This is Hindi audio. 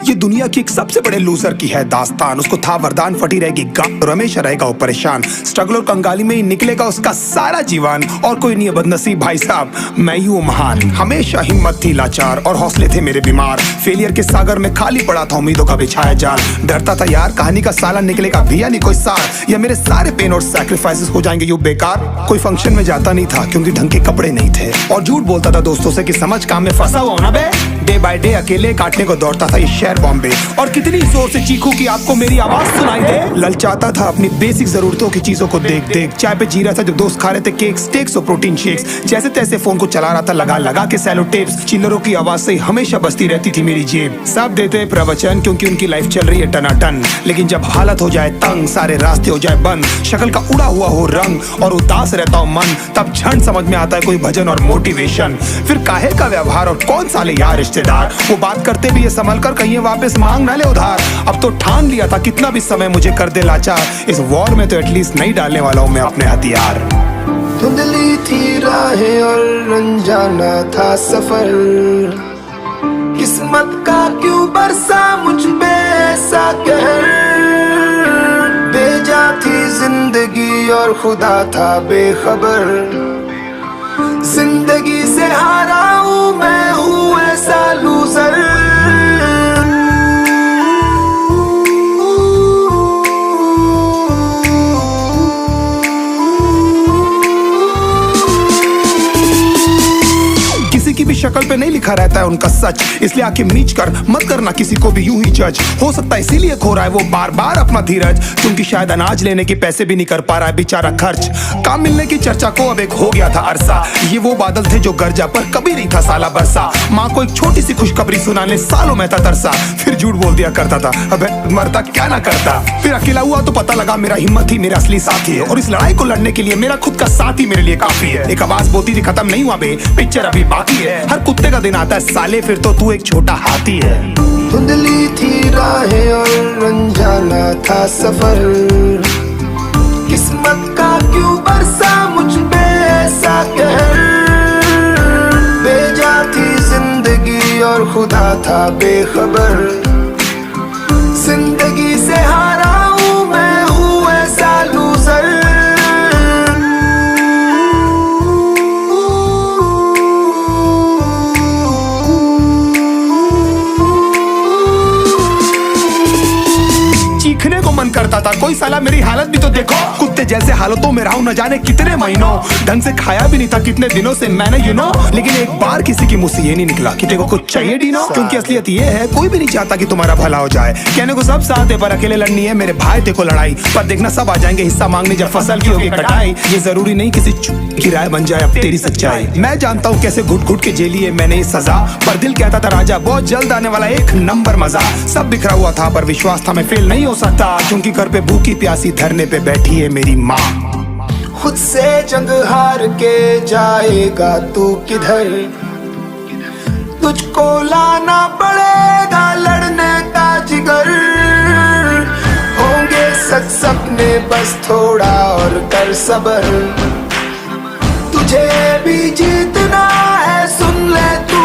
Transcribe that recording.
ये दुनिया की एक सबसे बड़े लूजर की है दास्तान। उसको था वरदान, फटी रहेगी गांड और हमेशा रहेगा वो परेशान। स्ट्रगल और कंगाली में ही निकलेगा उसका सारा जीवन। और कोई नहीं है बदनसीब भाई साहब, मैं ही हूँ महान। हमेशा हिम्मत थी लाचार और हौसले थे मेरे बीमार। फेलियर के सागर में खाली पड़ा था उम्मीदों का बिछाया जाल। डरता था यार कहानी का साला निकलेगा भी या नहीं कोई सार, या मेरे सारे पेन और सैक्रिफाइसेस हो जाएंगे यूं बेकार। कोई फंक्शन में जाता नहीं था क्योंकि ढंग के कपड़े नहीं थे, और झूठ बोलता था दोस्तों से कि समझ काम में फंसा हुआ ना बे। डे बाय डे अकेले काटने को दौड़ता था ये शहर बॉम्बे। और कितनी जोर से चीखूं कि आपको मेरी आवाज सुनाई दे। ललचाता था अपनी बेसिक जरूरतों की चीजों को देख देख। चाय पे जी रहा था जब दोस्त खा रहे थे केक, स्टेक्स और प्रोटीन शेक्स। जैसे तैसे फोन को चला रहा था लगा लगा के सैलो टेप्स। चिल्लरों की आवाज से हमेशा बजती रहती थी मेरी जेब। सब देते प्रवचन क्योंकि उनकी लाइफ चल रही है टनाटन, लेकिन जब हालत हो जाए तंग, सारे रास्ते हो जाए बंद, शक्ल का उड़ा हुआ हो रंग और उदास रहता हो मन, तब क्षण समझ में आता है कोई भजन और मोटिवेशन। फिर काहे का व्यवहार और कौन साले यार रिश्तेदार, वो बात करते भी ये संभल कर कहीं वापस मांग ना ले उधार। अब तो ठान लिया था कितना भी समय मुझे कर दे लाचार, इस वॉर में तो एटलीस्ट नहीं डालने वाला हूँ मैं अपने हथियार। धुंधली थी राहें और अनजाना था सफर, किस्मत का क्यों बरसा मुझ पे ऐसा कहर। बेजा थी जिंदगी और खुदा था बेखबर, जिंदगी से हारा हूँ मैं, हूँ ऐसा लूजर। किसी की भी शक्ल पे नहीं लिखा रहता है उनका सच, इसलिए आके मीच कर मत करना किसी को भी यूं ही जज। हो सकता है इसीलिए खो रहा है वो बार बार अपना धीरज, क्योंकि शायद अनाज लेने के पैसे भी नहीं कर पा रहा है बेचारा खर्च। काम मिलने की चर्चा को अब एक हो गया था अरसा, ये वो बादल थे जो गरजा पर कभी नहीं था साला बरसा। माँ को एक छोटी सी खुशखबरी सुनाने सालों में था तरसा, फिर झूठ बोल दिया करता था अबे मरता क्या ना करता। फिर अकेला हुआ तो पता लगा मेरा हिम्मत ही मेरा असली साथी है, और इस लड़ाई को लड़ने के लिए मेरा खुद का साथ ही मेरे लिए काफी है। एक आवाज बोलती थी खत्म नहीं हुआ बे, पिक्चर अभी बाकी है। हर कुत्ते का दिन आता है साले, फिर तो तू एक छोटा हाथी है। धुंधली थी राहें और अनजाना था सफर, किस्मत का क्यों बरसा मुझ पे ऐसा कहर। बेजा थी जिंदगी और खुदा था बेखबर, जिंदगी से हारा हूँ मैं, हूँ ऐसा लूजर। चीखने को मन करता था, कोई साला मेरी हालत भी तो देखो। कुत्ते जैसे हालतों में रहा हूं न जाने कितने महीनों, ढंग से खाया भी नहीं था कितने दिनों से मैंने लेकिन एक बार किसी की मुंह से ये नहीं निकला कि देखो कुछ चाहिए डीनो। क्योंकि असलियत ये है कोई भी नहीं चाहता कि तुम्हारा भला हो जाए। कहने को सब साथ है पर अकेले लड़नी है मेरे भाई, देखो लड़ाई पर देखना सब आ जाएंगे हिस्सा मांगने जब फसल की होगी कटाई। ये जरूरी नहीं किसी की राय बन जाए अब तेरी सच्चाई। मैं जानता हूँ कैसे घुट घुट के झेली है मैंने इस सजा, पर दिल कहता था राजा बहुत जल्द आने वाला एक नंबर मजा। सब बिखरा हुआ था पर विश्वास था मैं फेल नहीं हो सकता, क्योंकि घर पे भूखी प्यासी धरने पे बैठी है मेरी माँ। खुद से जंग हार के जाएगा तू किधर, तुझको लाना पड़ेगा लड़ने का जिगर। होंगे सच सपने बस थोड़ा और कर सबर, तुझे भी जीतना है सुन ले तू